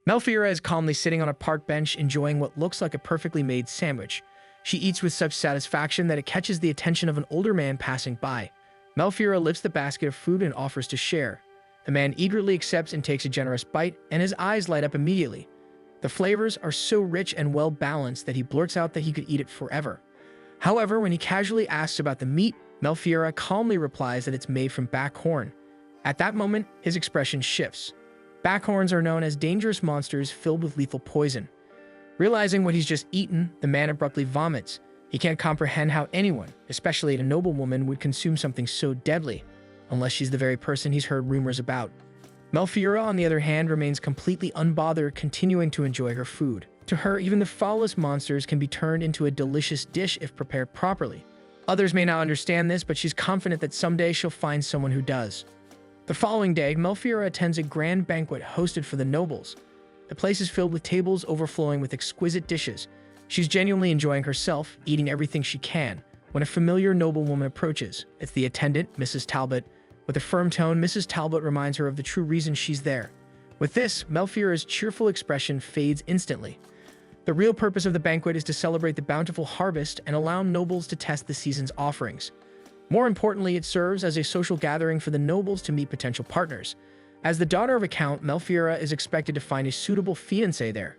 Melfiora is calmly sitting on a park bench enjoying what looks like a perfectly made sandwich. She eats with such satisfaction that it catches the attention of an older man passing by. Melfiora lifts the basket of food and offers to share. The man eagerly accepts and takes a generous bite, and his eyes light up immediately. The flavors are so rich and well-balanced that he blurts out that he could eat it forever. However, when he casually asks about the meat, Melfiora calmly replies that it's made from backhorn. At that moment, his expression shifts. Backhorns are known as dangerous monsters filled with lethal poison. Realizing what he's just eaten, the man abruptly vomits. He can't comprehend how anyone, especially a noblewoman, would consume something so deadly, unless she's the very person he's heard rumors about. Melfiora, on the other hand, remains completely unbothered, continuing to enjoy her food. To her, even the foulest monsters can be turned into a delicious dish if prepared properly. Others may not understand this, but she's confident that someday she'll find someone who does. The following day, Melfiora attends a grand banquet hosted for the nobles. The place is filled with tables overflowing with exquisite dishes. She's genuinely enjoying herself, eating everything she can, when a familiar noblewoman approaches. It's the attendant, Mrs. Talbot. With a firm tone, Mrs. Talbot reminds her of the true reason she's there. With this, Melfiora's cheerful expression fades instantly. The real purpose of the banquet is to celebrate the bountiful harvest and allow nobles to test the season's offerings. More importantly, it serves as a social gathering for the nobles to meet potential partners. As the daughter of a count, Melfiora is expected to find a suitable fiancé there.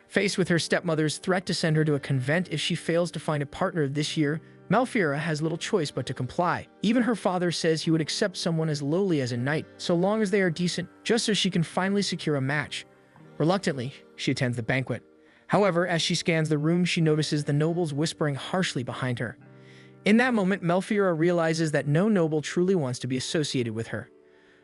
Faced with her stepmother's threat to send her to a convent if she fails to find a partner this year, Melfiora has little choice but to comply. Even her father says he would accept someone as lowly as a knight, so long as they are decent, just so she can finally secure a match. Reluctantly, she attends the banquet. However, as she scans the room, she notices the nobles whispering harshly behind her. In that moment, Melfiora realizes that no noble truly wants to be associated with her.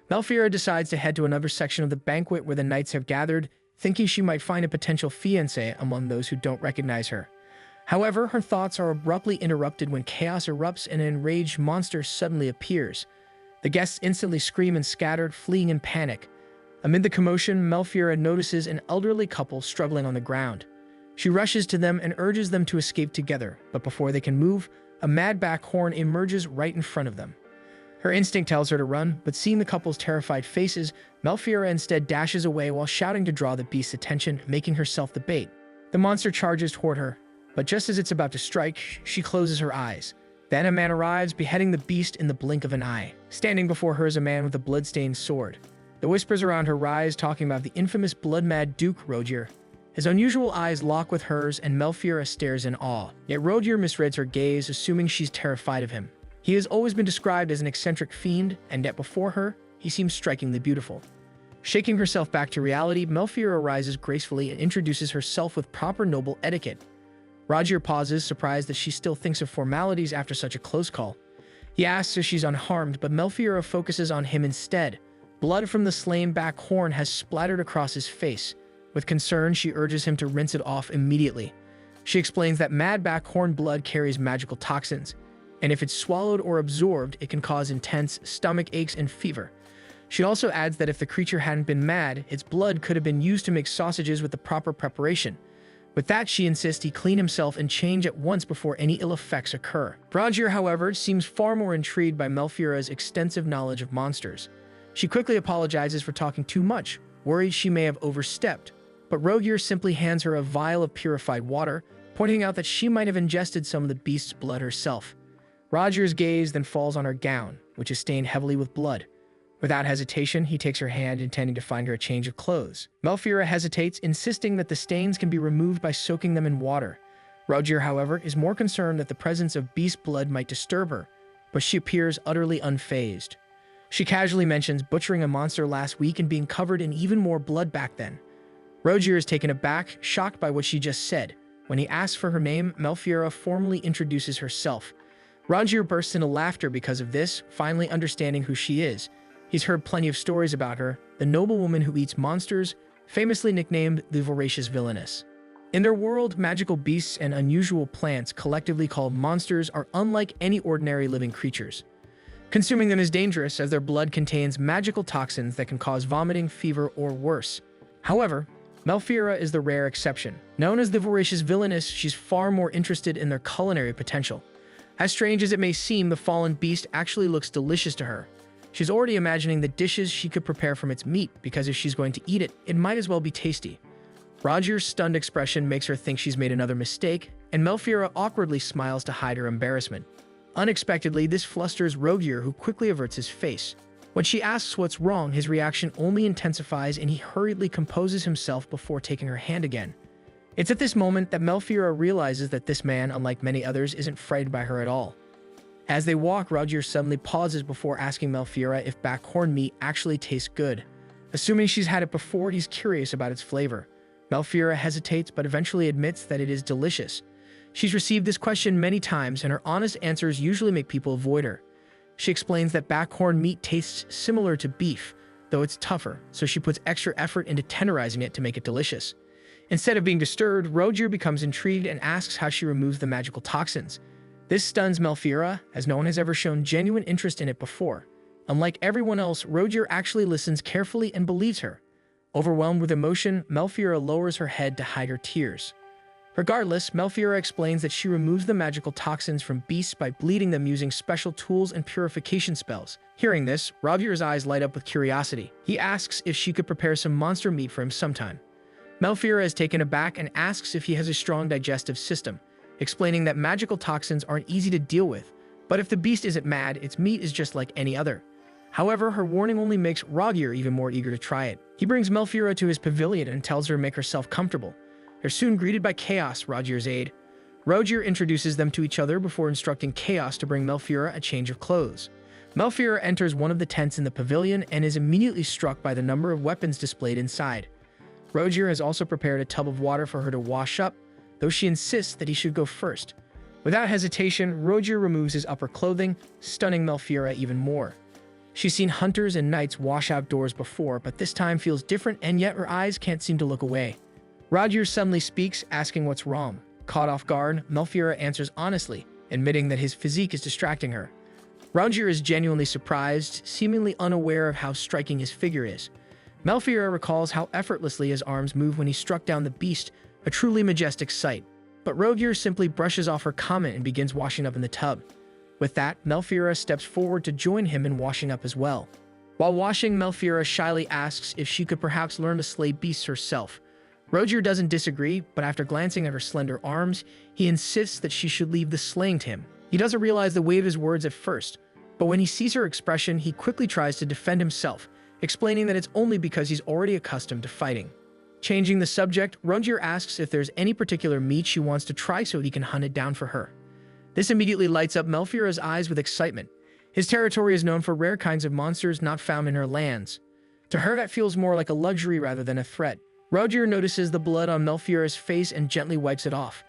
Melfiora decides to head to another section of the banquet where the knights have gathered, thinking she might find a potential fiancé among those who don't recognize her. However, her thoughts are abruptly interrupted when chaos erupts and an enraged monster suddenly appears. The guests instantly scream and scatter, fleeing in panic. Amid the commotion, Melfiora notices an elderly couple struggling on the ground. She rushes to them and urges them to escape together, but before they can move, a mad backhorn emerges right in front of them. Her instinct tells her to run, but seeing the couple's terrified faces, Melfiora instead dashes away while shouting to draw the beast's attention, making herself the bait. The monster charges toward her, but just as it's about to strike, she closes her eyes. Then a man arrives, beheading the beast in the blink of an eye. Standing before her is a man with a blood-stained sword. The whispers around her rise, talking about the infamous blood-mad Duke Rogier. His unusual eyes lock with hers, and Melfiora stares in awe. Yet Rogier misreads her gaze, assuming she's terrified of him. He has always been described as an eccentric fiend, and yet before her, he seems strikingly beautiful. Shaking herself back to reality, Melfiora rises gracefully and introduces herself with proper noble etiquette. Rogier pauses, surprised that she still thinks of formalities after such a close call. He asks if she's unharmed, but Melfiora focuses on him instead. Blood from the slain backhorn has splattered across his face. With concern, she urges him to rinse it off immediately. She explains that mad backhorn blood carries magical toxins, and if it's swallowed or absorbed, it can cause intense stomach aches and fever. She also adds that if the creature hadn't been mad, its blood could have been used to make sausages with the proper preparation. With that, she insists he clean himself and change at once before any ill effects occur. Rogier, however, seems far more intrigued by Melfiora's extensive knowledge of monsters. She quickly apologizes for talking too much, worried she may have overstepped. But Rogier simply hands her a vial of purified water, pointing out that she might have ingested some of the beast's blood herself. Rogier's gaze then falls on her gown, which is stained heavily with blood. Without hesitation, he takes her hand, intending to find her a change of clothes. Melfiora hesitates, insisting that the stains can be removed by soaking them in water. Rogier, however, is more concerned that the presence of beast blood might disturb her, but she appears utterly unfazed. She casually mentions butchering a monster last week and being covered in even more blood back then. Rogier is taken aback, shocked by what she just said. When he asks for her name, Melfiora formally introduces herself. Rogier bursts into laughter because of this, finally understanding who she is. He's heard plenty of stories about her, the noblewoman who eats monsters, famously nicknamed the voracious villainess. In their world, magical beasts and unusual plants, collectively called monsters, are unlike any ordinary living creatures. Consuming them is dangerous, as their blood contains magical toxins that can cause vomiting, fever, or worse. However, Melfiora is the rare exception. Known as the voracious villainess, she's far more interested in their culinary potential. As strange as it may seem, the fallen beast actually looks delicious to her. She's already imagining the dishes she could prepare from its meat, because if she's going to eat it, it might as well be tasty. Roger's stunned expression makes her think she's made another mistake, and Melfiora awkwardly smiles to hide her embarrassment. Unexpectedly, this flusters Rogier, who quickly averts his face. When she asks what's wrong, his reaction only intensifies and he hurriedly composes himself before taking her hand again. It's at this moment that Melfiora realizes that this man, unlike many others, isn't frightened by her at all. As they walk, Rogier suddenly pauses before asking Melfiora if backhorn meat actually tastes good. Assuming she's had it before, he's curious about its flavor. Melfiora hesitates but eventually admits that it is delicious. She's received this question many times, and her honest answers usually make people avoid her. She explains that backhorn meat tastes similar to beef, though it's tougher, so she puts extra effort into tenderizing it to make it delicious. Instead of being disturbed, Rogier becomes intrigued and asks how she removes the magical toxins. This stuns Melfiora, as no one has ever shown genuine interest in it before. Unlike everyone else, Rogier actually listens carefully and believes her. Overwhelmed with emotion, Melfiora lowers her head to hide her tears. Regardless, Melfiora explains that she removes the magical toxins from beasts by bleeding them using special tools and purification spells. Hearing this, Rogier's eyes light up with curiosity. He asks if she could prepare some monster meat for him sometime. Melfiora is taken aback and asks if he has a strong digestive system, explaining that magical toxins aren't easy to deal with, but if the beast isn't mad, its meat is just like any other. However, her warning only makes Rogier even more eager to try it. He brings Melfiora to his pavilion and tells her to make herself comfortable. They're soon greeted by Chaos, Rogier's aide. Rogier introduces them to each other before instructing Chaos to bring Melfiora a change of clothes. Melfiora enters one of the tents in the pavilion and is immediately struck by the number of weapons displayed inside. Rogier has also prepared a tub of water for her to wash up, though she insists that he should go first. Without hesitation, Rogier removes his upper clothing, stunning Melfiora even more. She's seen hunters and knights wash outdoors before, but this time feels different, and yet her eyes can't seem to look away. Rogier suddenly speaks, asking what's wrong. Caught off guard, Melfiora answers honestly, admitting that his physique is distracting her. Rogier is genuinely surprised, seemingly unaware of how striking his figure is. Melfiora recalls how effortlessly his arms move when he struck down the beast, a truly majestic sight. But Rogier simply brushes off her comment and begins washing up in the tub. With that, Melfiora steps forward to join him in washing up as well. While washing, Melfiora shyly asks if she could perhaps learn to slay beasts herself. Rogier doesn't disagree, but after glancing at her slender arms, he insists that she should leave the slaying to him. He doesn't realize the weight of his words at first, but when he sees her expression, he quickly tries to defend himself, explaining that it's only because he's already accustomed to fighting. Changing the subject, Rogier asks if there's any particular meat she wants to try so he can hunt it down for her. This immediately lights up Melfiora's eyes with excitement. His territory is known for rare kinds of monsters not found in her lands. To her, that feels more like a luxury rather than a threat. Rogier notices the blood on Melfiora's face and gently wipes it off.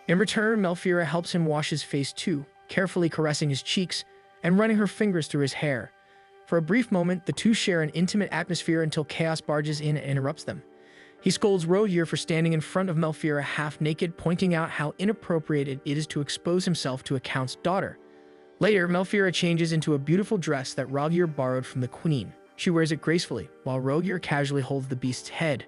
In return, Melfiora helps him wash his face too, carefully caressing his cheeks and running her fingers through his hair. For a brief moment, the two share an intimate atmosphere until Chaos barges in and interrupts them. He scolds Rogier for standing in front of Melfiora half-naked, pointing out how inappropriate it is to expose himself to a count's daughter. Later, Melfiora changes into a beautiful dress that Rogier borrowed from the queen. She wears it gracefully, while Rogier casually holds the beast's head.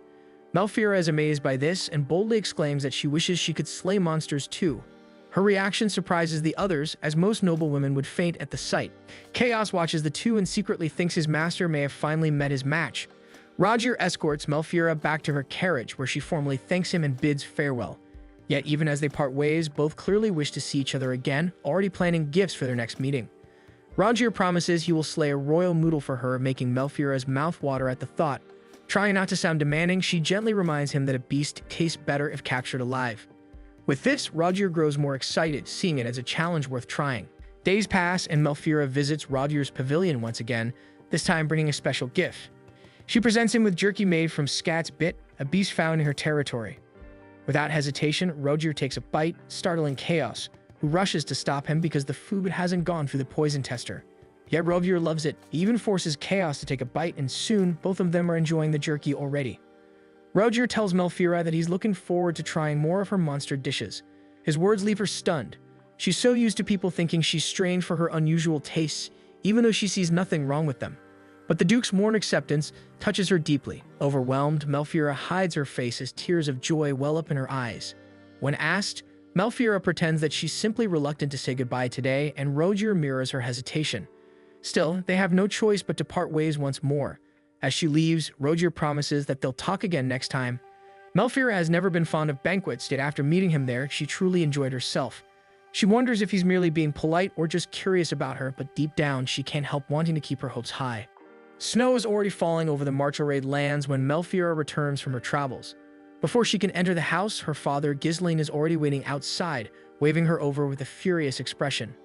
Melfiora is amazed by this and boldly exclaims that she wishes she could slay monsters too. Her reaction surprises the others, as most noble women would faint at the sight. Chaos watches the two and secretly thinks his master may have finally met his match. Rogier escorts Melfiora back to her carriage, where she formally thanks him and bids farewell. Yet even as they part ways, both clearly wish to see each other again, already planning gifts for their next meeting. Rogier promises he will slay a royal moodle for her, making Melfiora's mouth water at the thought. Trying not to sound demanding, she gently reminds him that a beast tastes better if captured alive. With this, Rogier grows more excited, seeing it as a challenge worth trying. Days pass, and Melfiora visits Rogier's pavilion once again, this time bringing a special gift. She presents him with jerky made from Scat's bit, a beast found in her territory. Without hesitation, Rogier takes a bite, startling Chaos, who rushes to stop him because the food hasn't gone through the poison tester. Yet Rogier loves it. He even forces Chaos to take a bite, and soon, both of them are enjoying the jerky already. Rogier tells Melfiora that he's looking forward to trying more of her monster dishes. His words leave her stunned. She's so used to people thinking she's strange for her unusual tastes, even though she sees nothing wrong with them. But the Duke's warm acceptance touches her deeply. Overwhelmed, Melfiora hides her face as tears of joy well up in her eyes. When asked, Melfiora pretends that she's simply reluctant to say goodbye today, and Rogier mirrors her hesitation. Still, they have no choice but to part ways once more. As she leaves, Rogier promises that they'll talk again next time. Melfira has never been fond of banquets, yet after meeting him there, she truly enjoyed herself. She wonders if he's merely being polite or just curious about her, but deep down, she can't help wanting to keep her hopes high. Snow is already falling over the Marcharade lands when Melfira returns from her travels. Before she can enter the house, her father, Ghislaine, is already waiting outside, waving her over with a furious expression.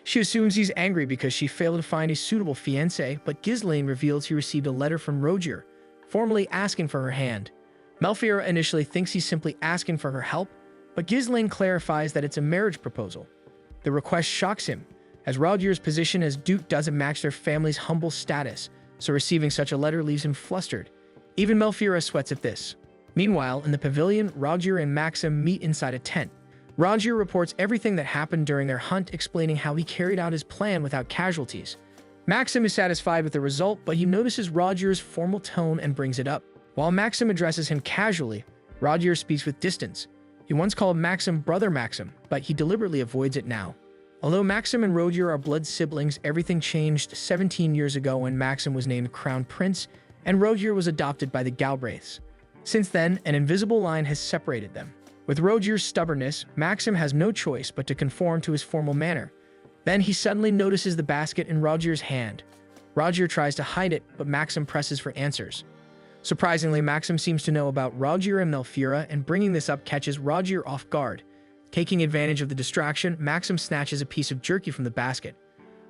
She assumes he's angry because she failed to find a suitable fiancé, but Ghislaine reveals he received a letter from Rogier, formally asking for her hand. Melfira initially thinks he's simply asking for her help, but Ghislaine clarifies that it's a marriage proposal. The request shocks him, as Rogier's position as Duke doesn't match their family's humble status, so receiving such a letter leaves him flustered. Even Melfira sweats at this. Meanwhile, in the pavilion, Rogier and Maxim meet inside a tent. Rogier reports everything that happened during their hunt, explaining how he carried out his plan without casualties. Maxim is satisfied with the result, but he notices Rogier's formal tone and brings it up. While Maxim addresses him casually, Rogier speaks with distance. He once called Maxim Brother Maxim, but he deliberately avoids it now. Although Maxim and Rogier are blood siblings, everything changed 17 years ago when Maxim was named Crown Prince and Rogier was adopted by the Galbraiths. Since then, an invisible line has separated them. With Rogier's stubbornness, Maxim has no choice but to conform to his formal manner. Then he suddenly notices the basket in Rogier's hand. Rogier tries to hide it, but Maxim presses for answers. Surprisingly, Maxim seems to know about Rogier and Melfira, and bringing this up catches Rogier off guard. Taking advantage of the distraction, Maxim snatches a piece of jerky from the basket.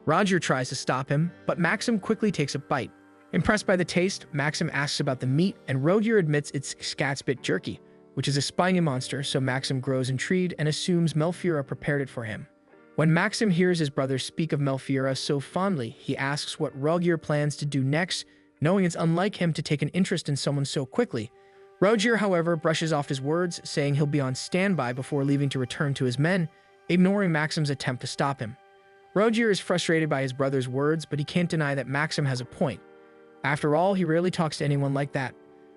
Rogier tries to stop him, but Maxim quickly takes a bite. Impressed by the taste, Maxim asks about the meat, and Rogier admits it's Scatspit jerky, which is a spiny monster, so Maxim grows intrigued and assumes Melfira prepared it for him. When Maxim hears his brother speak of Melfira so fondly, he asks what Rogier plans to do next, knowing it's unlike him to take an interest in someone so quickly. Rogier, however, brushes off his words, saying he'll be on standby before leaving to return to his men, ignoring Maxim's attempt to stop him. Rogier is frustrated by his brother's words, but he can't deny that Maxim has a point. After all, he rarely talks to anyone like that.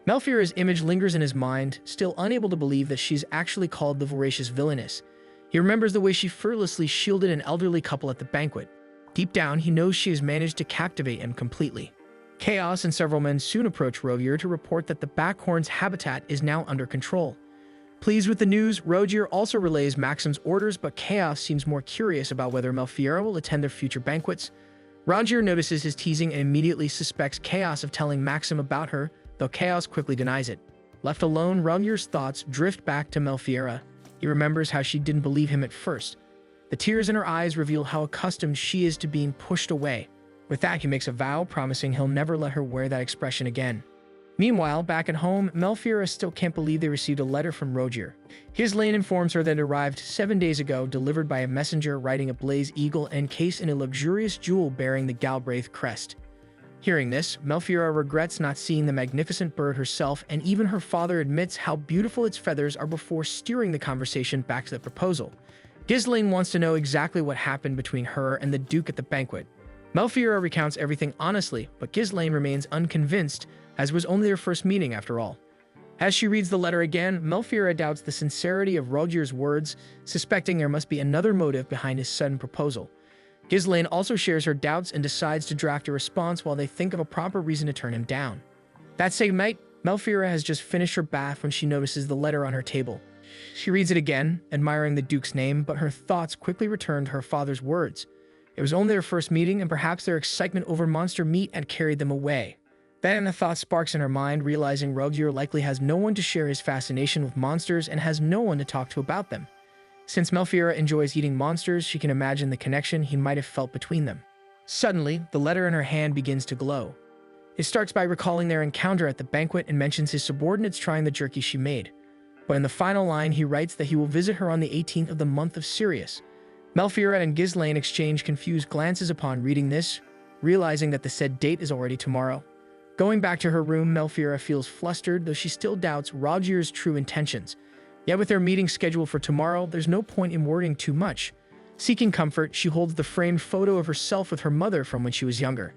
Melfira's image lingers in his mind, still unable to believe that she's actually called the voracious villainess. He remembers the way she fearlessly shielded an elderly couple at the banquet. Deep down, he knows she has managed to captivate him completely. Chaos and several men soon approach Rogier to report that the Backhorn's habitat is now under control. Pleased with the news, Rogier also relays Maxim's orders, but Chaos seems more curious about whether Melfira will attend their future banquets. Rogier notices his teasing and immediately suspects Chaos of telling Maxim about her, though Chaos quickly denies it. Left alone, Rogier's thoughts drift back to Melfira. He remembers how she didn't believe him at first. The tears in her eyes reveal how accustomed she is to being pushed away. With that, he makes a vow, promising he'll never let her wear that expression again. Meanwhile, back at home, Melfira still can't believe they received a letter from Rogier. Ghislaine informs her that it arrived 7 days ago, delivered by a messenger riding a blaze eagle encased in a luxurious jewel bearing the Galbraith crest. Hearing this, Melfira regrets not seeing the magnificent bird herself, and even her father admits how beautiful its feathers are before steering the conversation back to the proposal. Ghislaine wants to know exactly what happened between her and the Duke at the banquet. Melfira recounts everything honestly, but Ghislaine remains unconvinced, as it was only their first meeting after all. As she reads the letter again, Melfira doubts the sincerity of Rogier's words, suspecting there must be another motive behind his sudden proposal. Ghislaine also shares her doubts and decides to draft a response while they think of a proper reason to turn him down. That same night, Melfira has just finished her bath when she notices the letter on her table. She reads it again, admiring the Duke's name, but her thoughts quickly return to her father's words. It was only their first meeting, and perhaps their excitement over monster meat had carried them away. Then a thought sparks in her mind, realizing Rogier likely has no one to share his fascination with monsters and has no one to talk to about them. Since Melfira enjoys eating monsters, she can imagine the connection he might have felt between them. Suddenly, the letter in her hand begins to glow. It starts by recalling their encounter at the banquet and mentions his subordinates trying the jerky she made. But in the final line, he writes that he will visit her on the 18th of the month of Sirius. Melfira and Ghislaine exchange confused glances upon reading this, realizing that the said date is already tomorrow. Going back to her room, Melfira feels flustered, though she still doubts Rogier's true intentions. Yet with their meeting scheduled for tomorrow, there's no point in worrying too much. Seeking comfort, she holds the framed photo of herself with her mother from when she was younger.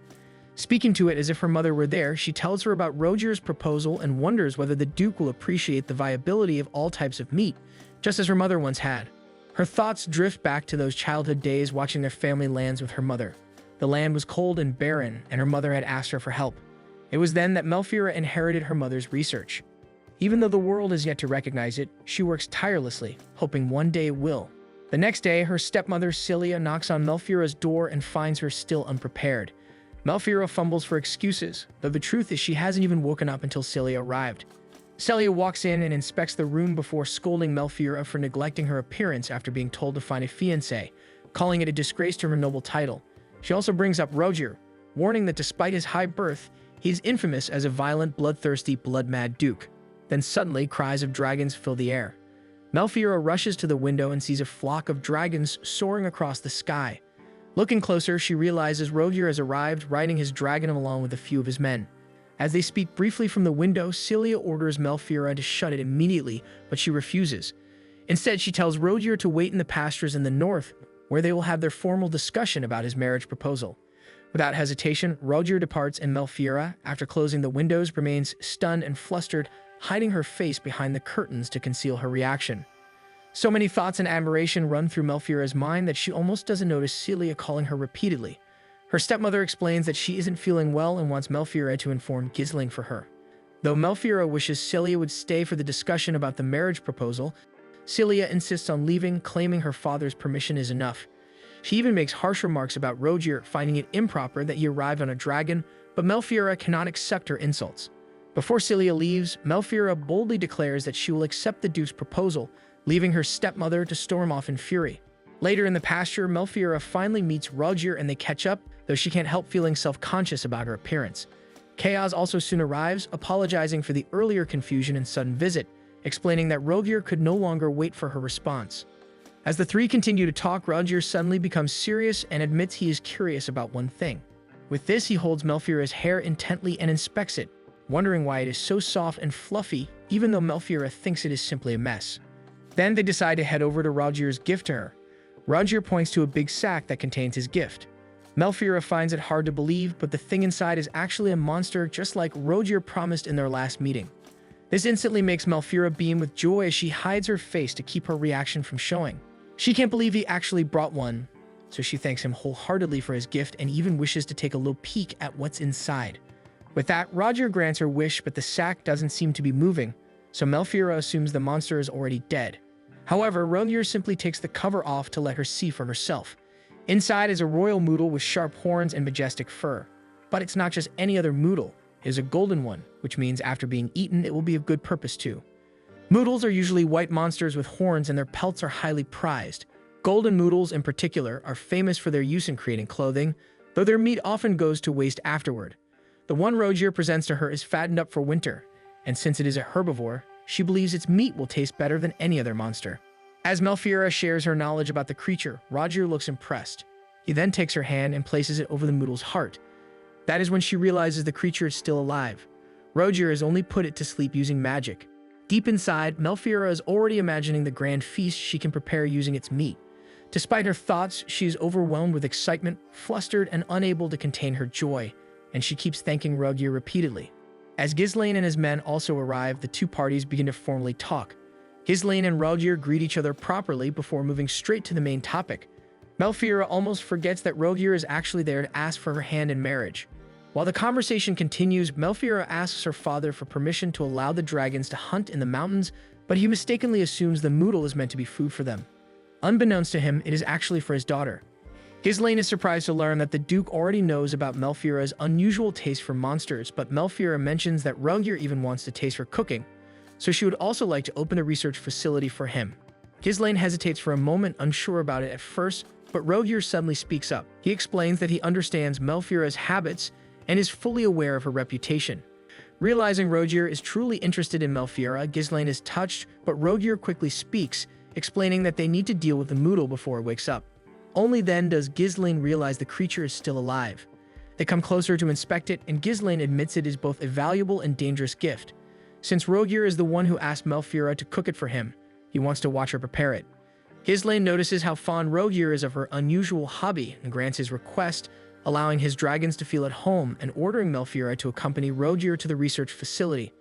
Speaking to it as if her mother were there, she tells her about Rogier's proposal and wonders whether the Duke will appreciate the viability of all types of meat, just as her mother once had. Her thoughts drift back to those childhood days watching their family lands with her mother. The land was cold and barren, and her mother had asked her for help. It was then that Melfiora inherited her mother's research. Even though the world has yet to recognize it, she works tirelessly, hoping one day it will. The next day, her stepmother Celia knocks on Melfiora's door and finds her still unprepared. Melfiora fumbles for excuses, though the truth is she hasn't even woken up until Celia arrived. Celia walks in and inspects the room before scolding Melfiora for neglecting her appearance after being told to find a fiancé, calling it a disgrace to her noble title. She also brings up Rogier, warning that despite his high birth, he is infamous as a violent, bloodthirsty, blood-mad duke. Then suddenly, cries of dragons fill the air. Melfiora rushes to the window and sees a flock of dragons soaring across the sky. Looking closer, she realizes Rogier has arrived, riding his dragon along with a few of his men. As they speak briefly from the window, Celia orders Melfiora to shut it immediately, but she refuses. Instead, she tells Rogier to wait in the pastures in the north, where they will have their formal discussion about his marriage proposal. Without hesitation, Rogier departs and Melfiora, after closing the windows, remains stunned and flustered, hiding her face behind the curtains to conceal her reaction. So many thoughts and admiration run through Melfiora's mind that she almost doesn't notice Celia calling her repeatedly. Her stepmother explains that she isn't feeling well and wants Melfiora to inform Ghislaine for her. Though Melfiora wishes Celia would stay for the discussion about the marriage proposal, Celia insists on leaving, claiming her father's permission is enough. She even makes harsh remarks about Rogier, finding it improper that he arrived on a dragon, but Melfiora cannot accept her insults. Before Celia leaves, Melfiora boldly declares that she will accept the Duke's proposal, leaving her stepmother to storm off in fury. Later in the pasture, Melfiora finally meets Rogier and they catch up, though she can't help feeling self-conscious about her appearance. Chaos also soon arrives, apologizing for the earlier confusion and sudden visit, explaining that Rogier could no longer wait for her response. As the three continue to talk, Rogier suddenly becomes serious and admits he is curious about one thing. With this, he holds Melfiora's hair intently and inspects it, wondering why it is so soft and fluffy, even though Melfiora thinks it is simply a mess. Then they decide to head over to Rogier's gift to her. Rogier points to a big sack that contains his gift. Melfiora finds it hard to believe, but the thing inside is actually a monster, just like Rogier promised in their last meeting. This instantly makes Melfiora beam with joy as she hides her face to keep her reaction from showing. She can't believe he actually brought one, so she thanks him wholeheartedly for his gift and even wishes to take a little peek at what's inside. With that, Rogier grants her wish, but the sack doesn't seem to be moving, so Melfiora assumes the monster is already dead. However, Rogier simply takes the cover off to let her see for herself. Inside is a royal moodle with sharp horns and majestic fur. But it's not just any other moodle, it is a golden one, which means after being eaten it will be of good purpose too. Moodles are usually white monsters with horns and their pelts are highly prized. Golden moodles in particular are famous for their use in creating clothing, though their meat often goes to waste afterward. The one Rogier presents to her is fattened up for winter, and since it is a herbivore, she believes its meat will taste better than any other monster. As Melfiora shares her knowledge about the creature, Rogier looks impressed. He then takes her hand and places it over the moodle's heart. That is when she realizes the creature is still alive. Rogier has only put it to sleep using magic. Deep inside, Melfiora is already imagining the grand feast she can prepare using its meat. Despite her thoughts, she is overwhelmed with excitement, flustered, and unable to contain her joy, and she keeps thanking Rogier repeatedly. As Ghislaine and his men also arrive, the two parties begin to formally talk. Ghislaine and Rogier greet each other properly before moving straight to the main topic. Melfiora almost forgets that Rogier is actually there to ask for her hand in marriage. While the conversation continues, Melfiora asks her father for permission to allow the dragons to hunt in the mountains, but he mistakenly assumes the moodle is meant to be food for them. Unbeknownst to him, it is actually for his daughter. Ghislaine is surprised to learn that the Duke already knows about Melfiora's unusual taste for monsters, but Melfiora mentions that Rogier even wants to taste her cooking, so she would also like to open the research facility for him. Ghislaine hesitates for a moment, unsure about it at first, but Rogier suddenly speaks up. He explains that he understands Melfiora's habits and is fully aware of her reputation. Realizing Rogier is truly interested in Melfiora, Ghislaine is touched, but Rogier quickly speaks, explaining that they need to deal with the moodle before it wakes up. Only then does Ghislaine realize the creature is still alive. They come closer to inspect it, and Ghislaine admits it is both a valuable and dangerous gift. Since Rogier is the one who asked Melfiora to cook it for him, he wants to watch her prepare it. Ghislaine notices how fond Rogier is of her unusual hobby and grants his request, allowing his dragons to feel at home and ordering Melfiora to accompany Rogier to the research facility.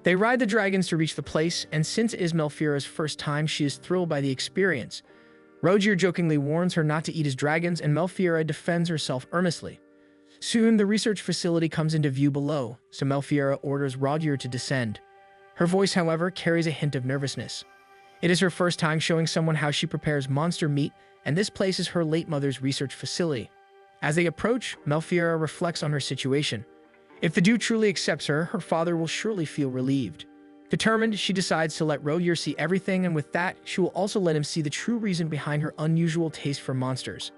They ride the dragons to reach the place, and since it is Melfiora's first time, she is thrilled by the experience. Rogier jokingly warns her not to eat his dragons, and Melfiera defends herself earnestly. Soon, the research facility comes into view below, so Melfiera orders Rogier to descend. Her voice, however, carries a hint of nervousness. It is her first time showing someone how she prepares monster meat, and this place is her late mother's research facility. As they approach, Melfiera reflects on her situation. If the dude truly accepts her, her father will surely feel relieved. Determined, she decides to let Rogier see everything, and with that, she will also let him see the true reason behind her unusual taste for monsters.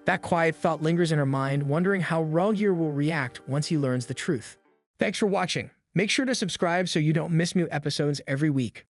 That quiet thought lingers in her mind, wondering how Rogier will react once he learns the truth. Thanks for watching. Make sure to subscribe so you don't miss new episodes every week.